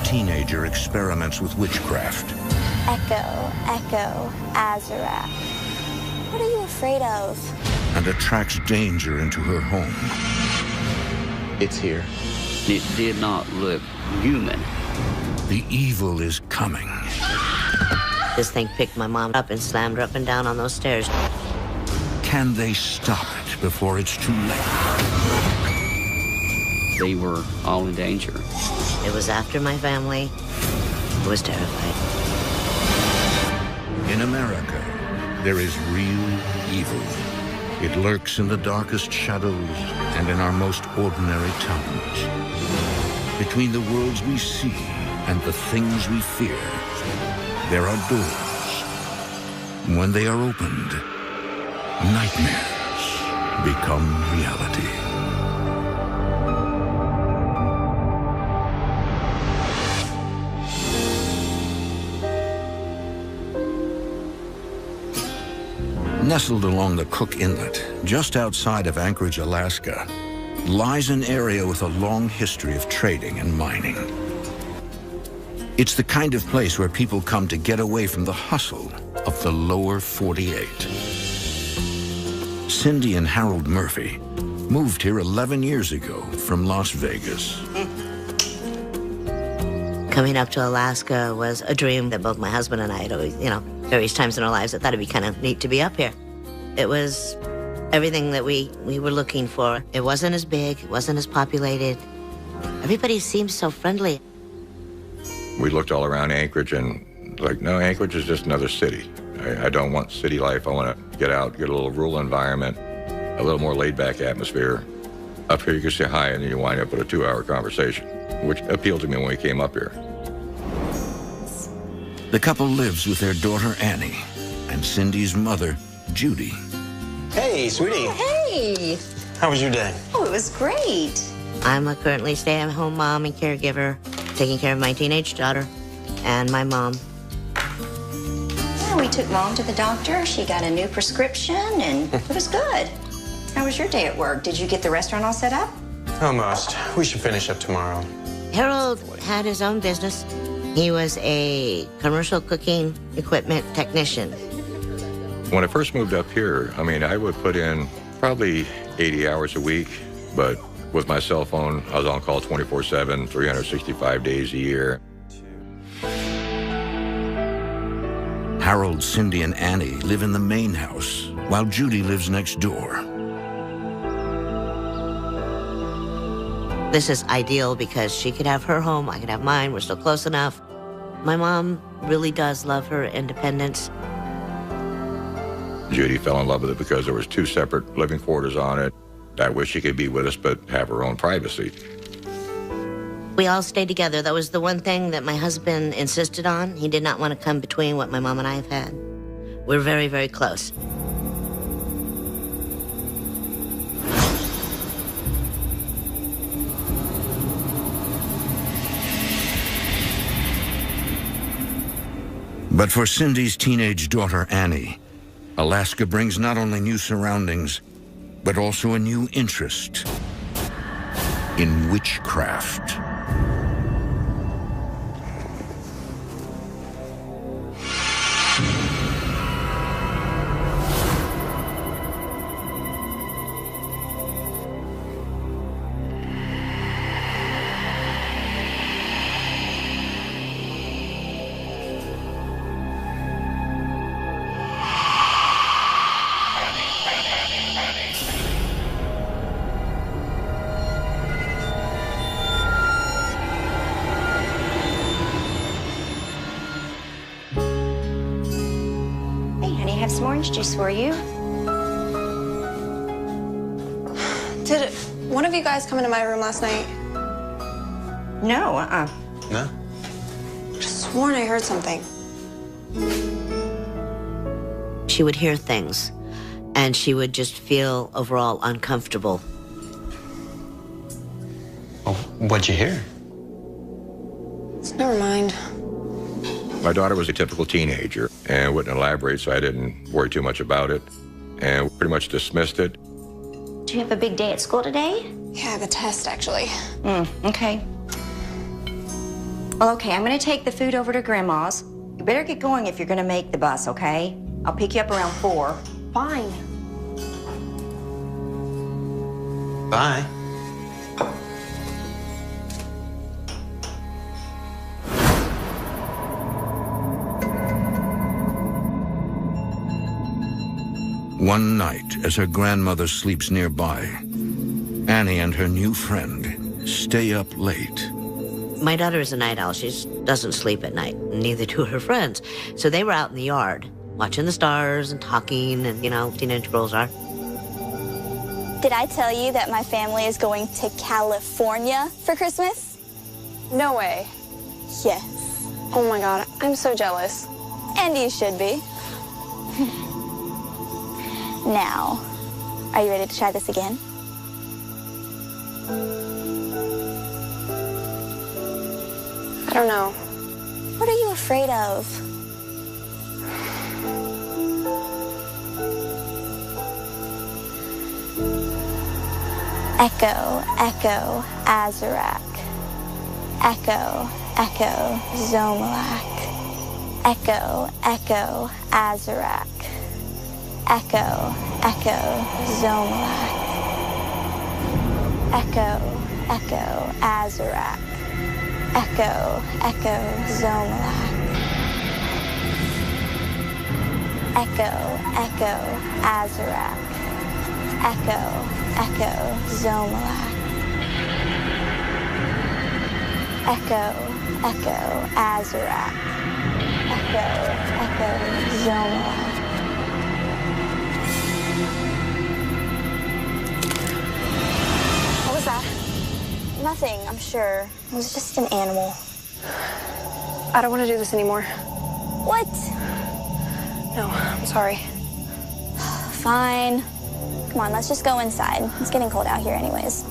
teenager experiments with witchcraft. Echo, Echo, Azura. What are you afraid of? And attracts danger into her home. It's here. It did not look human. The evil is coming. This thing picked my mom up and slammed her up and down on those stairs. Can they stop it before it's too late? They were all in danger. It was after my family. I was terrified. In America, there is real evil. It lurks in the darkest shadows and in our most ordinary towns. Between the worlds we see and the things we fear, there are doors. When they are opened, nightmares become reality. Nestled along the Cook Inlet, just outside of Anchorage, Alaska, lies an area with a long history of trading and mining. It's the kind of place where people come to get away from the hustle of the lower 48. Cindy and Harold Murphy moved here 11 years ago from Las Vegas. Coming up to Alaska was a dream that both my husband and I had always, various times in our lives, I thought it'd be kind of neat to be up here. It was everything that we were looking for. It wasn't as big, it wasn't as populated. Everybody seemed so friendly. We looked all around Anchorage and no, Anchorage is just another city. I don't want city life. I want to get out, get a little rural environment, a little more laid-back atmosphere. Up here you can say hi and then you wind up with a 2-hour conversation, which appealed to me when we came up here. The couple lives with their daughter, Annie, and Cindy's mother, Judy. Hey, sweetie. Hey. How was your day? Oh, it was great. I'm a currently stay-at-home mom and caregiver, taking care of my teenage daughter and my mom. Well, we took Mom to the doctor. She got a new prescription, and it was good. How was your day at work? Did you get the restaurant all set up? Almost. We should finish up tomorrow. Harold had his own business. He was a commercial cooking equipment technician. When I first moved up here, I would put in probably 80 hours a week, but with my cell phone, I was on call 24/7, 365 days a year. Harold, Cindy, and Annie live in the main house, while Judy lives next door. This is ideal because she could have her home, I could have mine, we're still close enough. My mom really does love her independence. Judy fell in love with it because there was 2 separate living quarters on it. I wish she could be with us, but have her own privacy. We all stayed together. That was the one thing that my husband insisted on. He did not want to come between what my mom and I have had. We're very, very close. But for Cindy's teenage daughter, Annie, Alaska brings not only new surroundings, but also a new interest in witchcraft. Some orange juice for you. Did one of you guys come into my room last night? No, No? Just sworn I heard something. She would hear things, and she would just feel overall uncomfortable. Oh, what'd you hear? Never mind. My daughter was a typical teenager and wouldn't elaborate, so I didn't worry too much about it and pretty much dismissed it. do you have a big day at school today? Yeah, I have a test, actually. Okay. Well, okay, I'm gonna take the food over to Grandma's. You better get going if you're gonna make the bus, okay? I'll pick you up around 4. Fine. Bye. One night, as her grandmother sleeps nearby, Annie and her new friend stay up late. My daughter is a night owl. She doesn't sleep at night. Neither do her friends. So they were out in the yard, watching the stars and talking, and, you know, teenage girls are. Did I tell you that my family is going to California for Christmas? No way. Yes. Oh my God, I'm so jealous. And you should be. Now, are you ready to try this again? I don't know. What are you afraid of? Echo, echo, Azarac. Echo, echo, Zomalak. Echo, echo, Azarac. Echo, echo, Zomalak. Echo, echo, Azarac. Echo, echo, Zomalak. Echo, echo, Azarac. Echo, echo, Zomalak. Echo, echo, Azarac. Echo, echo, Zomalak. What was that? Nothing, I'm sure. It was just an animal. I don't want to do this anymore. What? No, I'm sorry. Fine. Come on, let's just go inside. It's getting cold out here anyways.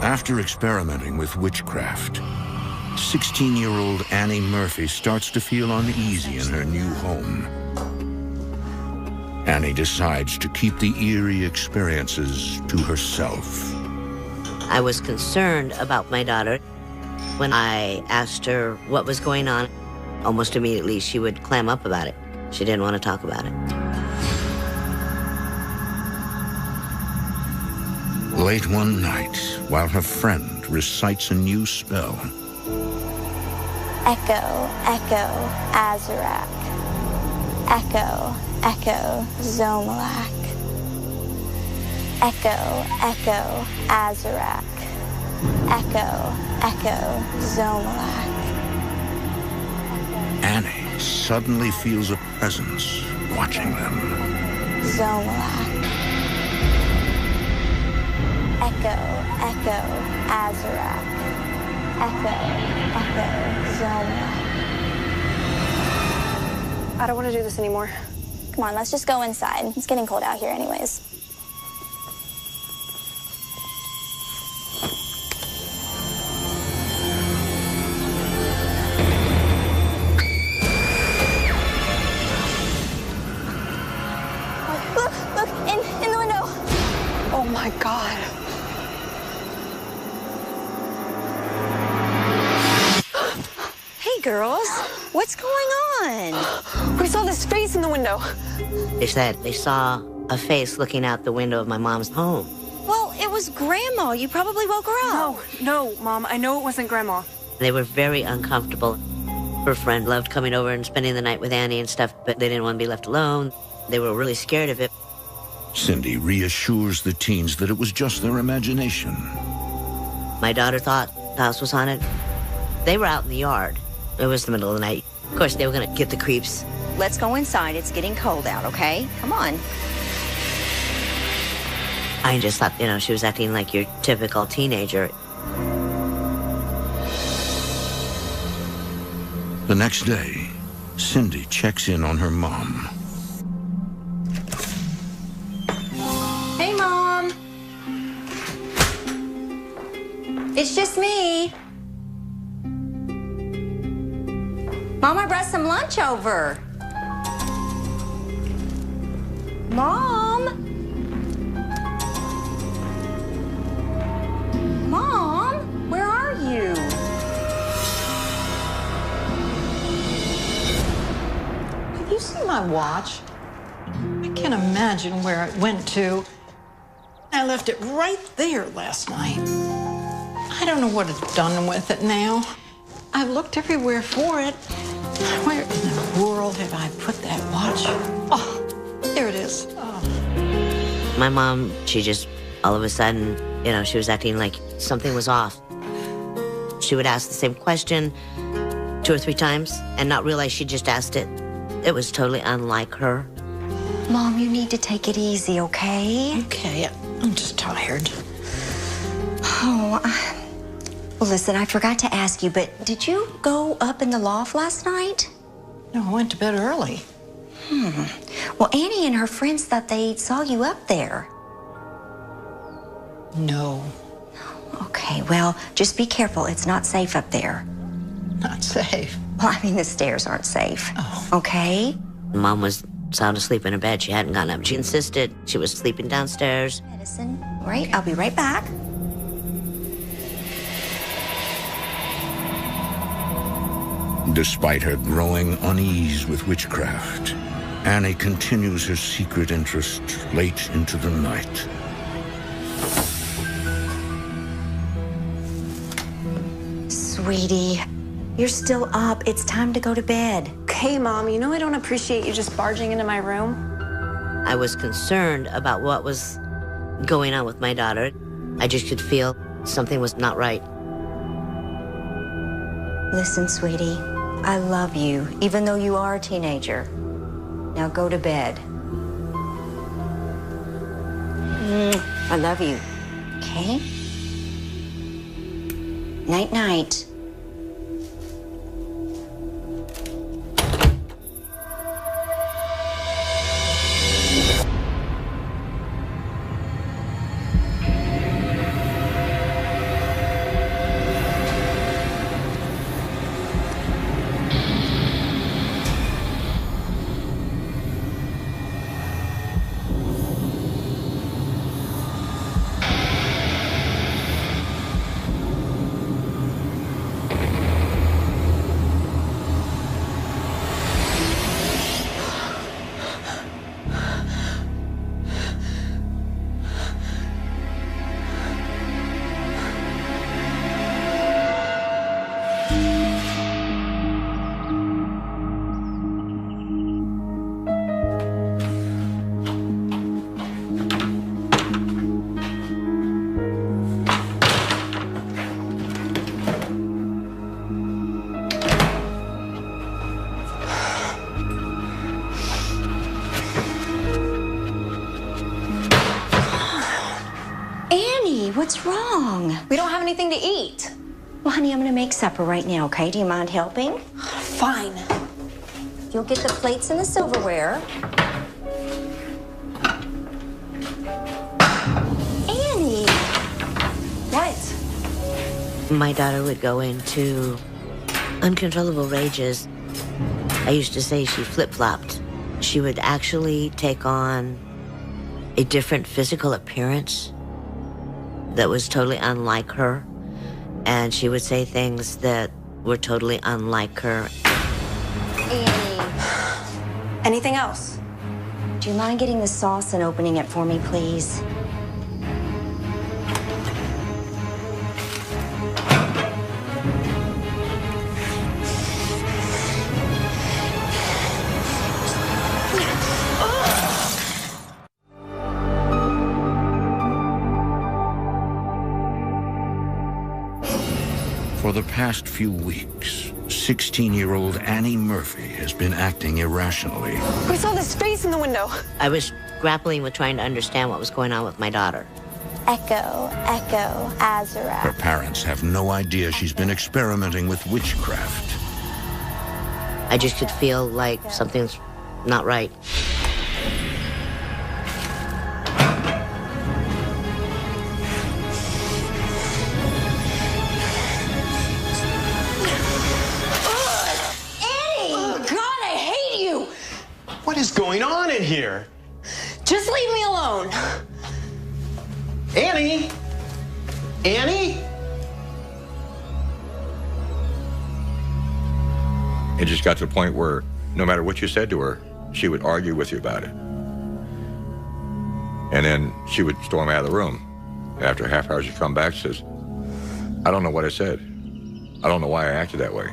After experimenting with witchcraft, 16-year-old Annie Murphy starts to feel uneasy in her new home. Annie decides to keep the eerie experiences to herself. I was concerned about my daughter. When I asked her what was going on, almost immediately she would clam up about it. She didn't want to talk about it. Late one night, while her friend recites a new spell, Echo, echo, Azarac. Echo, echo, Zomalak. Echo, echo, Azarac. Echo, echo, Zomalak. Annie suddenly feels a presence watching them. Zomalak. Echo, echo, Azarac. Echo, echo, Zomalak. I don't want to do this anymore. Come on, let's just go inside. It's getting cold out here anyways. Look, in the window. Oh my God. Hey, girls, what's going on? We saw this face in the window. They said they saw a face looking out the window of my mom's home. Well, it was Grandma. You probably woke her up. No, Mom, I know it wasn't Grandma. They were very uncomfortable. Her friend loved coming over and spending the night with Annie and stuff, but they didn't want to be left alone. They were really scared of it. Cindy reassures the teens that it was just their imagination. My daughter thought the house was haunted. They were out in the yard. It was the middle of the night. Of course, they were going to get the creeps. Let's go inside. It's getting cold out, okay? Come on. I just thought, she was acting like your typical teenager. The next day, Cindy checks in on her mom. Hey, Mom. It's just me. Mom, I brought some lunch over. Mom? Mom, where are you? Have you seen my watch? I can't imagine where it went to. I left it right there last night. I don't know what it's done with it now. I've looked everywhere for it. Where in the world have I put that watch? Oh, there it is. Oh. My mom, she just, all of a sudden, she was acting like something was off. She would ask the same question 2 or 3 times and not realize she just asked it. It was totally unlike her. Mom, you need to take it easy, okay? Okay, I'm just tired. Oh, well, listen, I forgot to ask you, but did you go up in the loft last night? No, I went to bed early. Well, Annie and her friends thought they saw you up there. No. Okay, well, just be careful. It's not safe up there. Not safe. Well, I mean, the stairs aren't safe. Oh. Okay? Mom was sound asleep in her bed. She hadn't gotten up. She insisted she was sleeping downstairs. Medicine. All right, I'll be right back. Despite her growing unease with witchcraft, Annie continues her secret interest late into the night. Sweetie, you're still up. It's time to go to bed. Okay, Mom, you know I don't appreciate you just barging into my room. I was concerned about what was going on with my daughter. I just could feel something was not right. Listen, sweetie, I love you, even though you are a teenager. Now go to bed. I love you. Okay? Night-night. What's wrong? We don't have anything to eat. Well, honey, I'm gonna make supper right now, okay? Do you mind helping? Fine. You'll get the plates and the silverware. Annie! What? My daughter would go into uncontrollable rages. I used to say she flip-flopped. She would actually take on a different physical appearance that was totally unlike her. And she would say things that were totally unlike her. Annie. Anything else? Do you mind getting the sauce and opening it for me, please? For the past few weeks, 16-year-old Annie Murphy has been acting irrationally. We saw this face in the window. I was grappling with trying to understand what was going on with my daughter. Echo, echo, Her Azura. parents have no idea she's been experimenting with witchcraft. I just could feel like something's not right. What is going on in here? Just leave me alone. Annie? Annie? It just got to the point where no matter what you said to her, she would argue with you about it. And then she would storm out of the room. After a half hour, she'd come back and says, I don't know what I said. I don't know why I acted that way.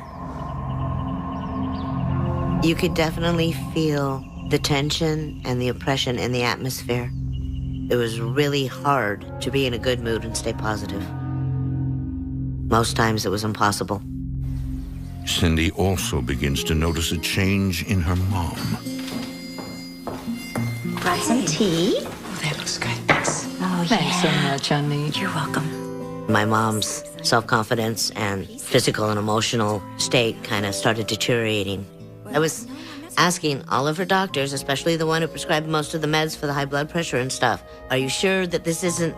You could definitely feel the tension and the oppression in the atmosphere. It was really hard to be in a good mood and stay positive. Most times it was impossible. Cindy also begins to notice a change in her mom. Brought some tea. Oh, that looks good. Thanks. Oh, Thanks so much, honey. You're welcome. My mom's self-confidence and physical and emotional state kind of started deteriorating. I was asking all of her doctors, especially the one who prescribed most of the meds for the high blood pressure and stuff, are you sure that this isn't,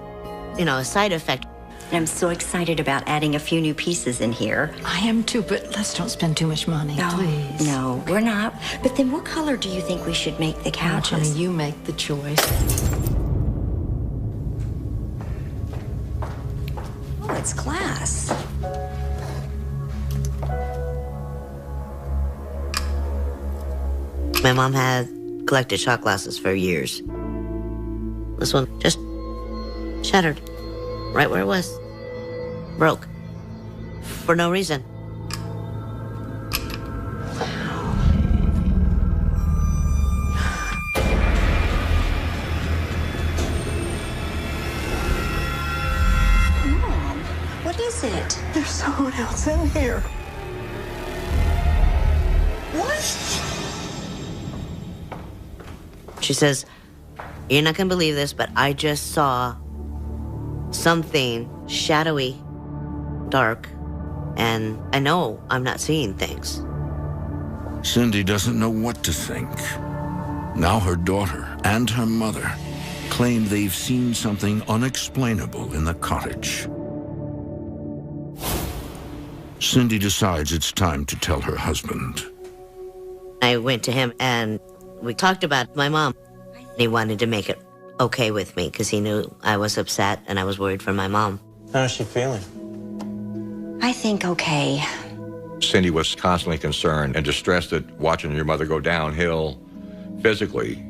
a side effect? And I'm so excited about adding a few new pieces in here. I am too, but let's don't spend too much money, please. No, we're not. But then what color do you think we should make the couches? Honey, you make the choice. Oh, it's glass. My mom had collected shot glasses for years. This one just shattered right where it was. Broke. For no reason. Mom, what is it? There's someone else in here. What? She says, you're not gonna believe this, but I just saw something shadowy, dark, and I know I'm not seeing things. Cindy doesn't know what to think. Now her daughter and her mother claim they've seen something unexplainable in the cottage. Cindy decides it's time to tell her husband. I went to him and we talked about my mom. He wanted to make it okay with me because he knew I was upset and I was worried for my mom. How's she feeling? I think okay. Cindy was constantly concerned and distressed at watching your mother go downhill physically.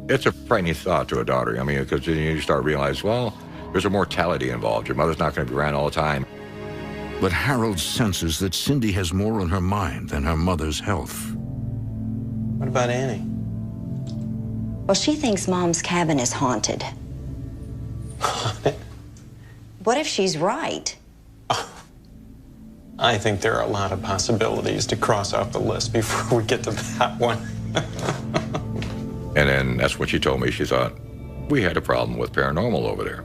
It's a frightening thought to a daughter. I mean, because you start realizing, well, there's a mortality involved. Your mother's not going to be around all the time. But Harold senses that Cindy has more on her mind than her mother's health. What about Annie? Well, she thinks Mom's cabin is haunted. What if she's right? I think there are a lot of possibilities to cross off the list before we get to that one. And then that's what she told me. She thought, we had a problem with paranormal over there.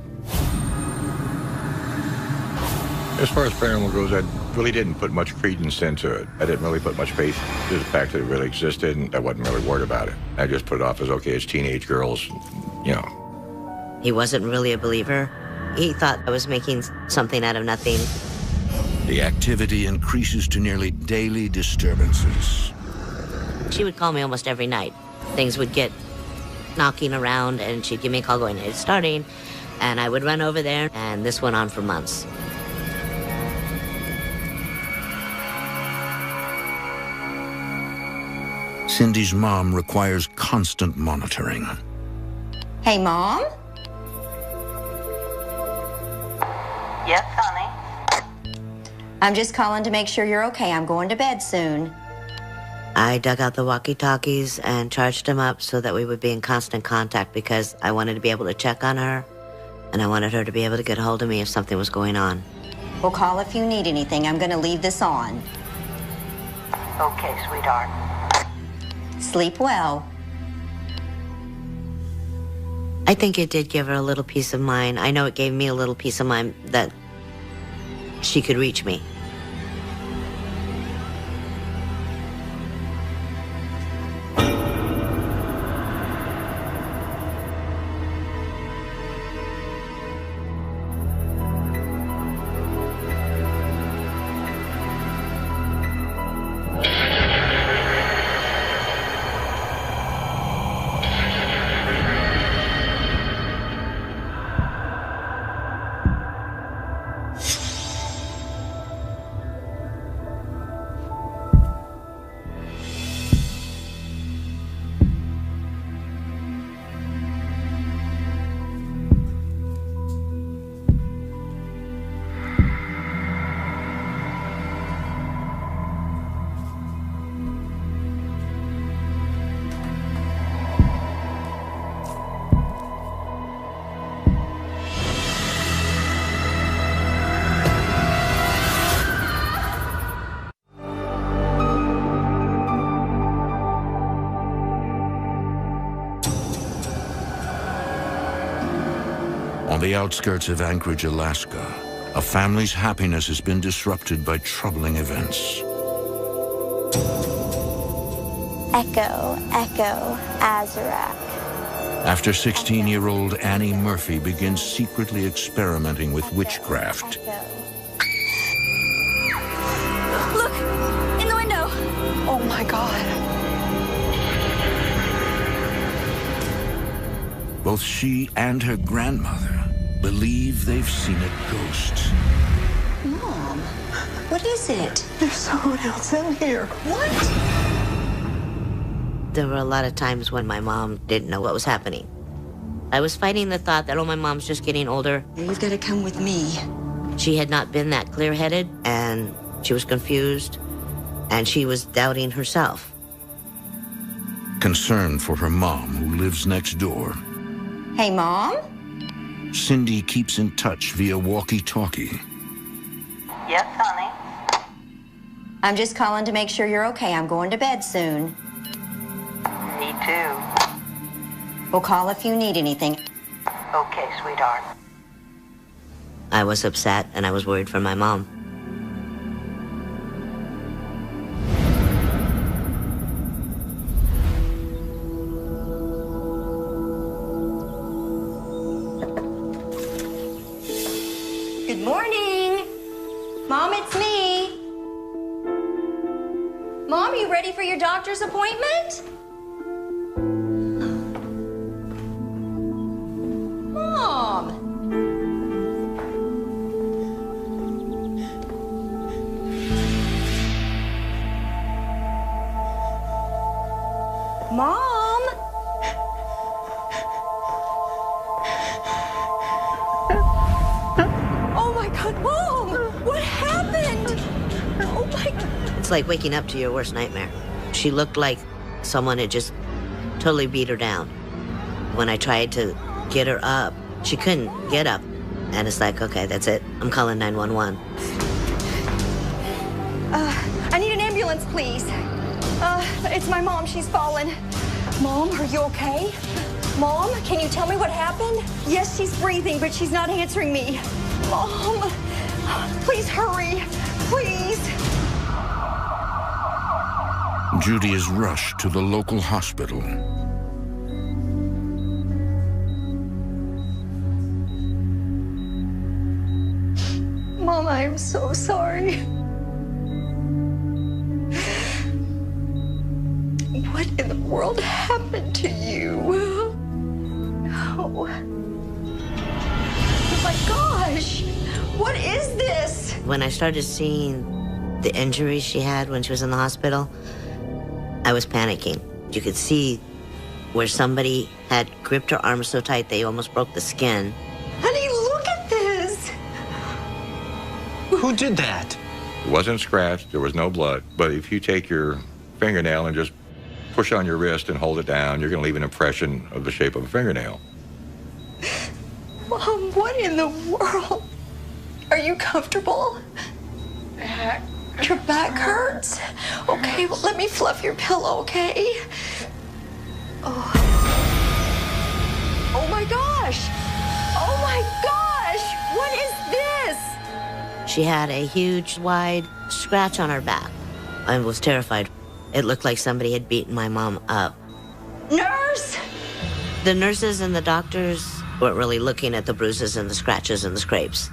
As far as paranormal goes, I really didn't put much credence into it. I didn't really put much faith to the fact that it really existed, and I wasn't really worried about it. I just put it off as, okay, it's teenage girls, He wasn't really a believer. He thought I was making something out of nothing. The activity increases to nearly daily disturbances. She would call me almost every night. Things would get knocking around and she'd give me a call going, it's starting. And I would run over there, and this went on for months. Cindy's mom requires constant monitoring. Hey, Mom? Yes, honey? I'm just calling to make sure you're okay. I'm going to bed soon. I dug out the walkie-talkies and charged them up so that we would be in constant contact because I wanted to be able to check on her, and I wanted her to be able to get a hold of me if something was going on. We'll call if you need anything. I'm going to leave this on. Okay, sweetheart. Sleep well. I think it did give her a little peace of mind. I know it gave me a little peace of mind that she could reach me. On the outskirts of Anchorage, Alaska, a family's happiness has been disrupted by troubling events. Echo, echo, Azarac. After 16-year-old Annie Murphy begins secretly experimenting with witchcraft. Look! In the window! Oh my God. Both she and her grandmother believe they've seen a ghost. Mom, what is it? There's someone else in here. What? There were a lot of times when my mom didn't know what was happening. I was fighting the thought that, oh, my mom's just getting older. You've got to come with me. She had not been that clear-headed, and she was confused, and she was doubting herself. Concerned for her mom, who lives next door, Hey, Mom? Cindy keeps in touch via walkie-talkie. Yes, honey. I'm just calling to make sure you're okay. I'm going to bed soon. Me too. We'll call if you need anything. Okay, sweetheart. I was upset, and I was worried for my mom. Good morning. Mom, it's me. Mom, you ready for your doctor's appointment? Mom. Mom. Oh my God, Mom! What happened? Oh my God. It's like waking up to your worst nightmare. She looked like someone had just totally beat her down. When I tried to get her up, she couldn't get up. And it's like, okay, that's it. I'm calling 911. I need an ambulance, please. It's my mom. She's fallen. Mom, are you okay? Mom, can you tell me what happened? Yes, she's breathing, but she's not answering me. Mom, please hurry. Please. Judy is rushed to the local hospital. Mom, I am so sorry. What in the world happened to you? Oh my gosh! What is this? When I started seeing the injuries she had when she was in the hospital, I was panicking. You could see where somebody had gripped her arms so tight they almost broke the skin. Honey, look at this! Who did that? It wasn't scratched, there was no blood. But if you take your fingernail and just push on your wrist and hold it down, you're going to leave an impression of the shape of a fingernail. Mom, what in the world? Are you comfortable? Your back hurts? Okay, well, let me fluff your pillow, okay? Oh. Oh my gosh! Oh my gosh! What is this? She had a huge, wide scratch on her back. I was terrified. It looked like somebody had beaten my mom up. Nurse! The nurses and the doctors weren't really looking at the bruises and the scratches and the scrapes.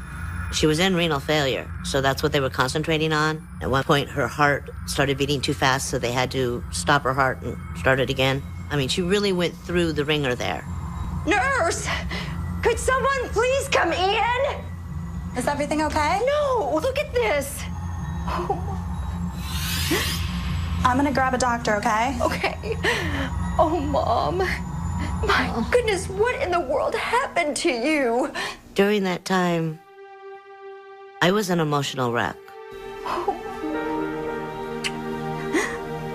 She was in renal failure, so that's what they were concentrating on. At one point, her heart started beating too fast, so they had to stop her heart and start it again. I mean, she really went through the ringer there. Nurse! Could someone please come in? Is everything okay? No, look at this. Oh. I'm gonna grab a doctor, okay? Okay. Oh, Mom. My goodness, what in the world happened to you? During that time, I was an emotional wreck. Oh.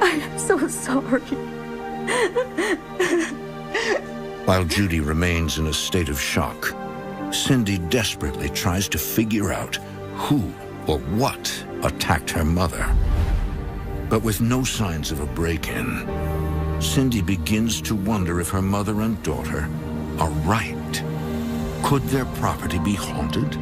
I am so sorry. While Judy remains in a state of shock, Cindy desperately tries to figure out who or what attacked her mother. But with no signs of a break-in, Cindy begins to wonder if her mother and daughter are right. Could their property be haunted?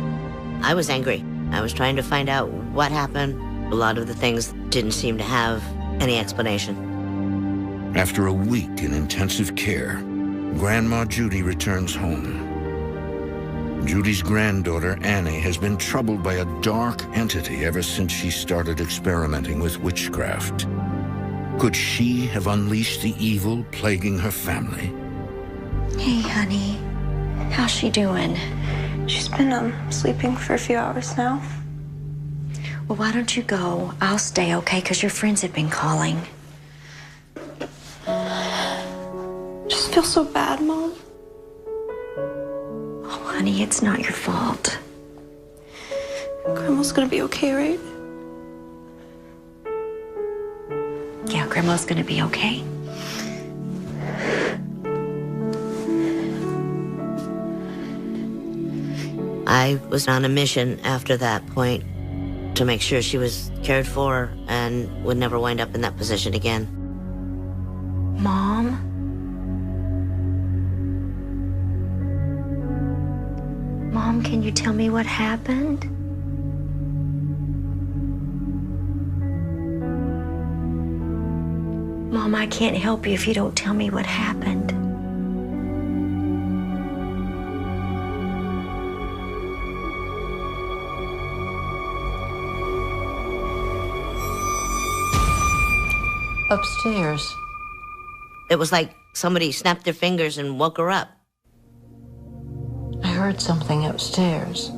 I was angry. I was trying to find out what happened. A lot of the things didn't seem to have any explanation. After a week in intensive care, Grandma Judy returns home. Judy's granddaughter, Annie, has been troubled by a dark entity ever since she started experimenting with witchcraft. Could she have unleashed the evil plaguing her family? Hey, honey. How's she doing? She's been sleeping for a few hours now. Well, why don't you go? I'll stay, okay? Because your friends have been calling. I just feel so bad, Mom. Oh, honey, it's not your fault. Grandma's gonna be okay, right? Yeah, Grandma's gonna be okay. I was on a mission after that point to make sure she was cared for and would never wind up in that position again. Mom? Mom, can you tell me what happened? Mom, I can't help you if you don't tell me what happened. Upstairs. It was like somebody snapped their fingers and woke her up. I heard something upstairs.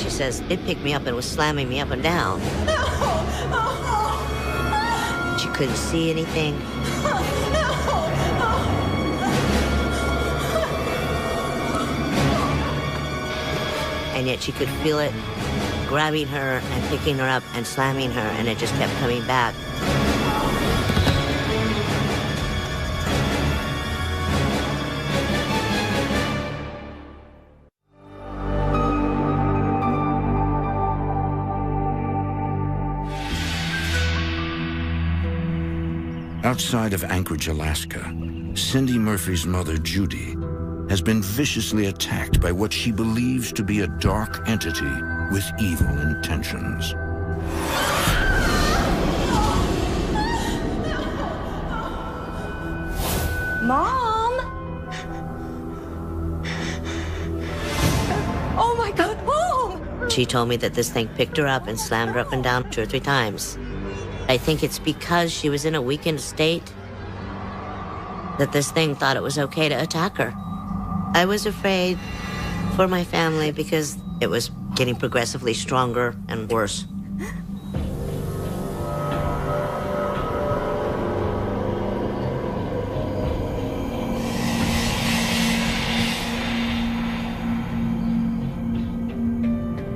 Says it picked me up and was slamming me up and down. She couldn't see anything. And yet she could feel it grabbing her and picking her up and slamming her, and it just kept coming back. Outside of Anchorage, Alaska, Cindy Murphy's mother, Judy, has been viciously attacked by what she believes to be a dark entity with evil intentions. Mom! Oh my God, Mom! She told me that this thing picked her up and slammed her up and down 2 or 3 times. I think it's because she was in a weakened state that this thing thought it was okay to attack her. I was afraid for my family because it was getting progressively stronger and worse.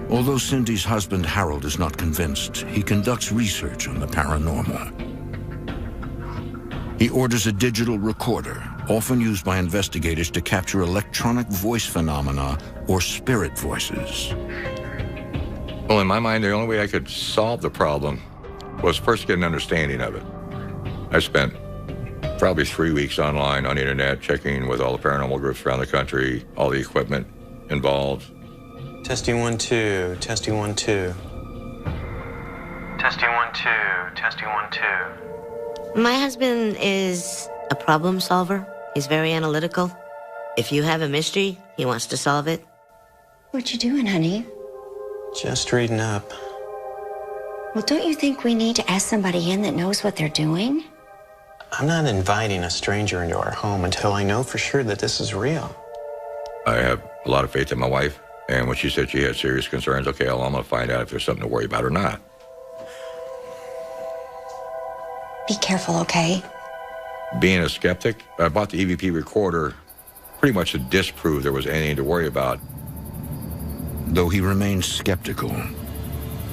Although Cindy's husband, Harold, is not convinced, he conducts research on the paranormal. He orders a digital recorder, often used by investigators to capture electronic voice phenomena or spirit voices. Well, in my mind, the only way I could solve the problem was first get an understanding of it. I spent probably 3 weeks online on the internet, checking with all the paranormal groups around the country, all the equipment involved. Testing 1, 2, testing 1, 2. Testing 1, 2, testing 1, 2. My husband is a problem solver. He's very analytical. If you have a mystery, he wants to solve it. What you doing, honey? Just reading up. Well, don't you think we need to ask somebody in that knows what they're doing? I'm not inviting a stranger into our home until I know for sure that this is real. I have a lot of faith in my wife, and when she said she had serious concerns, okay, well, I'm going to find out if there's something to worry about or not. Be careful, okay? Being a skeptic, I bought the EVP recorder pretty much to disprove there was anything to worry about. Though he remains skeptical,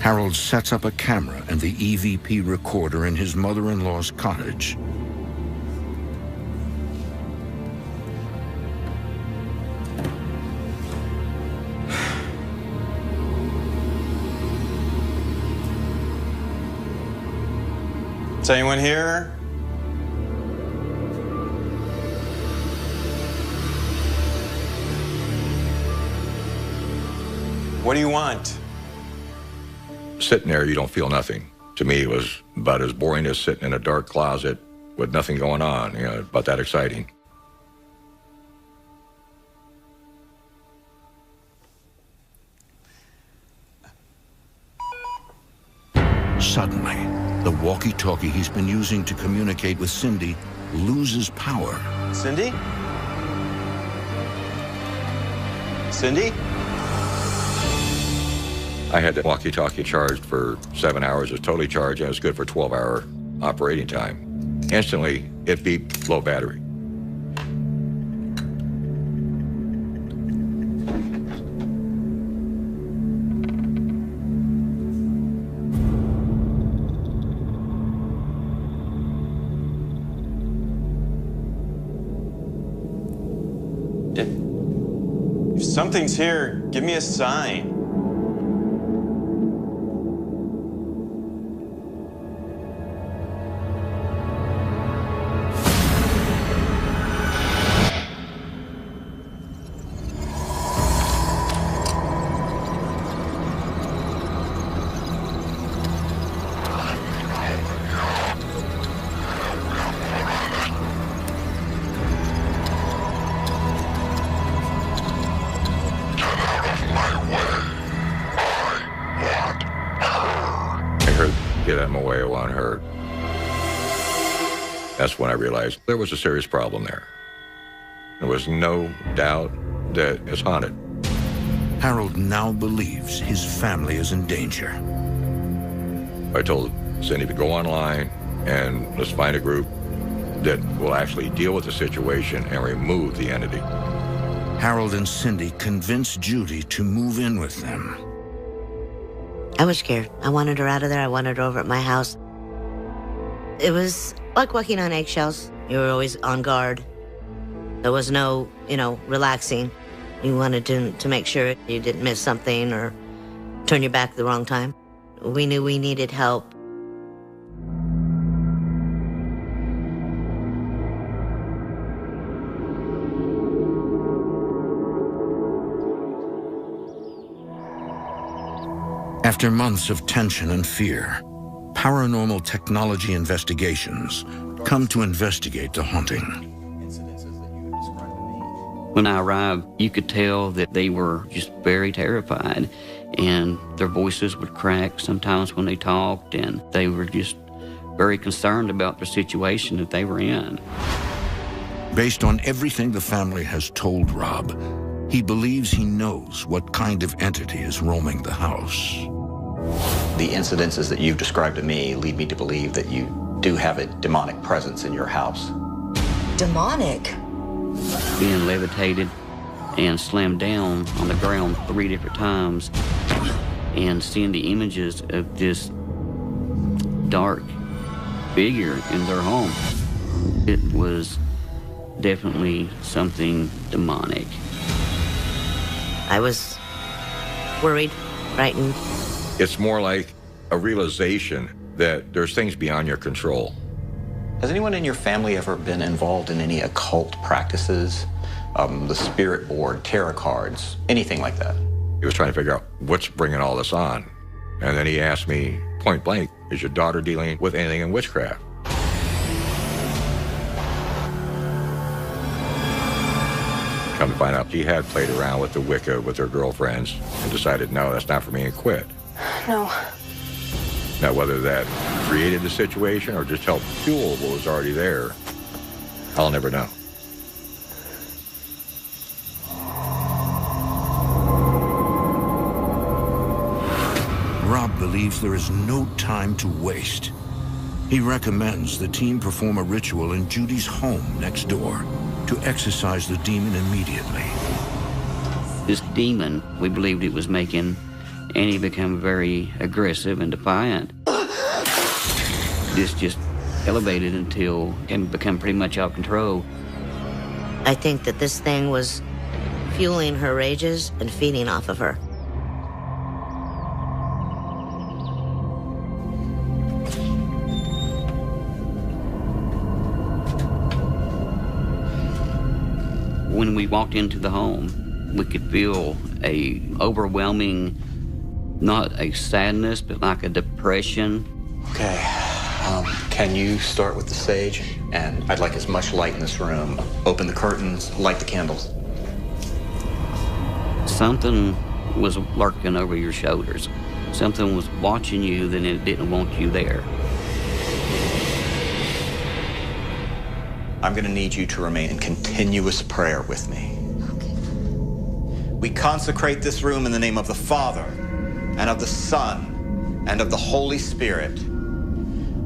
Harold sets up a camera and the EVP recorder in his mother-in-law's cottage. Is anyone here? What do you want? Sitting there, you don't feel nothing. To me, it was about as boring as sitting in a dark closet with nothing going on, about that exciting. Suddenly, the walkie-talkie he's been using to communicate with Cindy loses power. Cindy? Cindy? I had the walkie-talkie charged for 7 hours. It was totally charged, and it was good for 12-hour operating time. Instantly, it beeped low battery. If something's here, give me a sign. Get out of my way, I want her. That's when I realized there was a serious problem there. There was no doubt that it's haunted. Harold now believes his family is in danger. I told Cindy to go online and let's find a group that will actually deal with the situation and remove the entity. Harold and Cindy convinced Judy to move in with them. I was scared. I wanted her out of there. I wanted her over at my house. It was like walking on eggshells. You were always on guard. There was no, relaxing. You wanted to make sure you didn't miss something or turn your back at the wrong time. We knew we needed help. After months of tension and fear, paranormal technology investigations come to investigate the haunting. When I arrived, you could tell that they were just very terrified, and their voices would crack sometimes when they talked, and they were just very concerned about the situation that they were in. Based on everything the family has told Rob, he believes he knows what kind of entity is roaming the house. The incidences that you've described to me lead me to believe that you do have a demonic presence in your house. Demonic? Being levitated and slammed down on the ground 3 different times and seeing the images of this dark figure in their home. It was definitely something demonic. I was worried, frightened. It's more like a realization that there's things beyond your control. Has anyone in your family ever been involved in any occult practices? The spirit board, tarot cards, anything like that? He was trying to figure out what's bringing all this on. And then he asked me point blank, is your daughter dealing with anything in witchcraft? Come to find out, he had played around with the Wicca with her girlfriends and decided, no, that's not for me, and quit. No. Now, whether that created the situation or just helped fuel what was already there, I'll never know. Rob believes there is no time to waste. He recommends the team perform a ritual in Judy's home next door. to exorcise the demon immediately. This demon, we believed it was making Annie become very aggressive and defiant. This just elevated until it can become pretty much out of control. I think that this thing was fueling her rages and feeding off of her. When we walked into the home, we could feel a overwhelming, not a sadness, but like a depression. Okay, can you start with the sage? And I'd like as much light in this room. Open the curtains, light the candles. Something was lurking over your shoulders. Something was watching you, then it didn't want you there. I'm going to need you to remain in continuous prayer with me. Okay. We consecrate this room in the name of the Father, and of the Son, and of the Holy Spirit.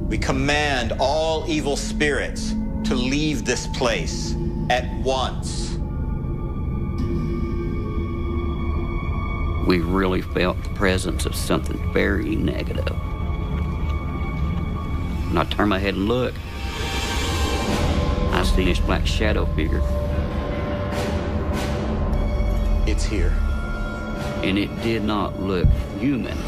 We command all evil spirits to leave this place at once. We really felt the presence of something very negative. When I turn my head and look, I see this black shadow figure. It's here. And it did not look human.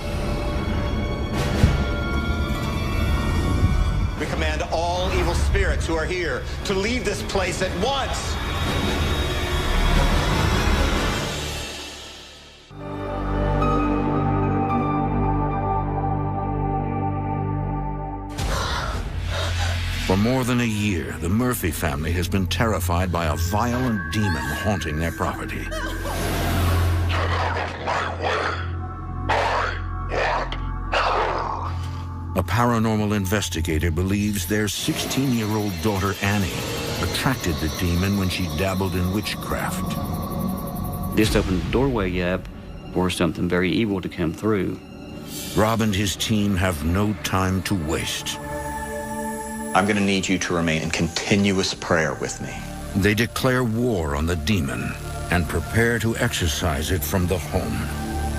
We command all evil spirits who are here to leave this place at once. For more than a year, the Murphy family has been terrified by a violent demon haunting their property. A paranormal investigator believes their 16-year-old daughter, Annie, attracted the demon when she dabbled in witchcraft. This opened the doorway up for something very evil to come through. Rob and his team have no time to waste. I'm going to need you to remain in continuous prayer with me. They declare war on the demon and prepare to exorcise it from the home.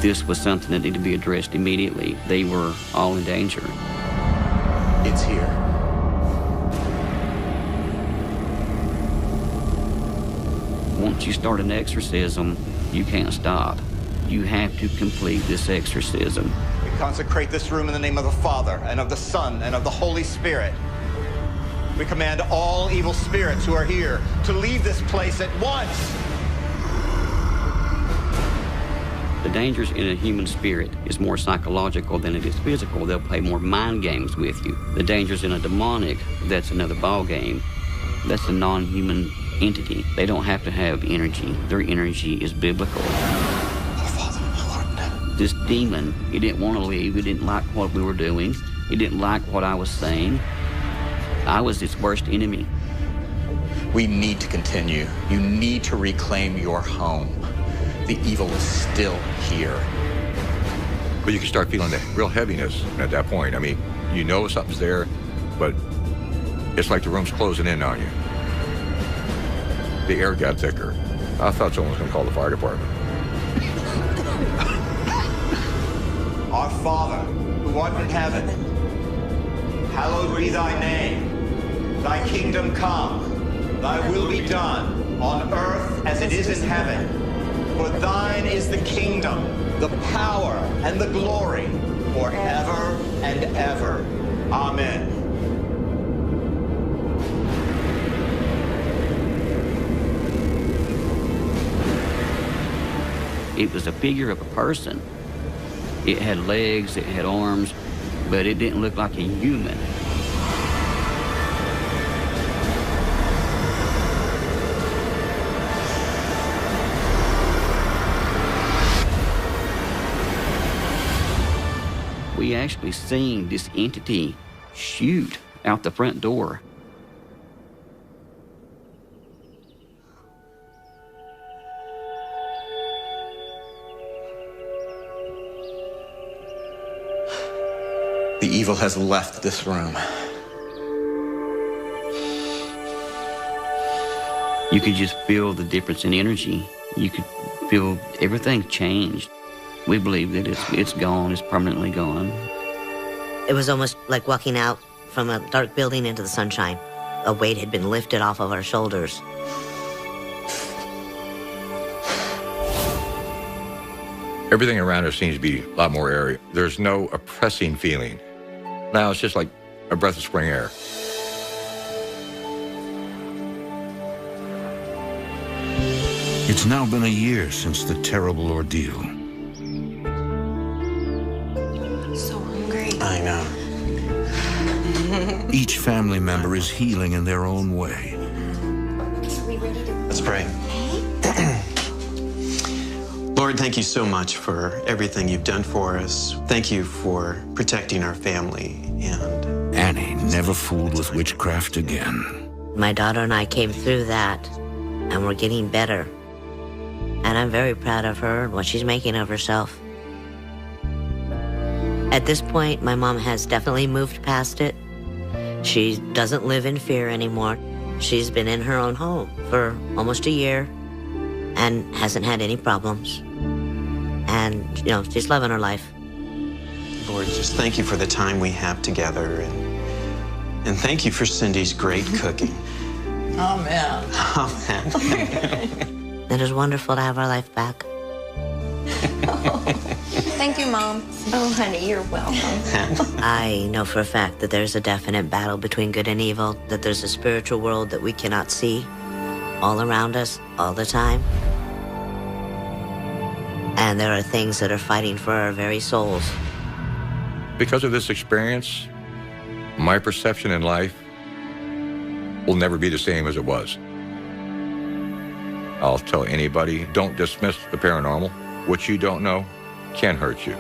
This was something that needed to be addressed immediately. They were all in danger. It's here. Once you start an exorcism, you can't stop. You have to complete this exorcism. We consecrate this room in the name of the Father, and of the Son, and of the Holy Spirit. We command all evil spirits who are here to leave this place at once. The dangers in a human spirit is more psychological than it is physical. They'll play more mind games with you. The dangers in a demonic, that's another ball game. That's a non-human entity. They don't have to have energy. Their energy is biblical. This demon, he didn't want to leave. He didn't like what we were doing. He didn't like what I was saying. I was its worst enemy. We need to continue. You need to reclaim your home. The evil is still here. But you can start feeling that real heaviness at that point. I mean, you know something's there, but it's like the room's closing in on you. The air got thicker. I thought someone was going to call the fire department. Our Father, who art in heaven, hallowed be thy name. Thy kingdom come, thy will be done, on earth as it is in heaven. For thine is the kingdom, the power, and the glory, forever and ever. Amen. It was a figure of a person. It had legs, it had arms, but it didn't look like a human. We actually seen this entity shoot out the front door. The evil has left this room. You could just feel the difference in energy. You could feel everything changed. We believe that it's gone, it's permanently gone. It was almost like walking out from a dark building into the sunshine. A weight had been lifted off of our shoulders. Everything around us seems to be a lot more airy. There's no oppressing feeling. Now it's just like a breath of spring air. It's now been a year since the terrible ordeal. So hungry. I know. Each family member is healing in their own way. Let's pray. Lord, thank you so much for everything you've done for us. Thank you for protecting our family. And Annie never fooled with witchcraft again. My daughter and I came through that, and we're getting better. And I'm very proud of her and what she's making of herself. At this point, my mom has definitely moved past it. She doesn't live in fear anymore. She's been in her own home for almost a year and hasn't had any problems. And, she's loving her life. Lord, just thank you for the time we have together. And thank you for Cindy's great cooking. Amen. Amen. It is wonderful to have our life back. Thank you, Mom. Oh, honey, you're welcome. I know for a fact that there's a definite battle between good and evil, that there's a spiritual world that we cannot see all around us all the time. And there are things that are fighting for our very souls. Because of this experience, my perception in life will never be the same as it was. I'll tell anybody, don't dismiss the paranormal. What you don't know can hurt you.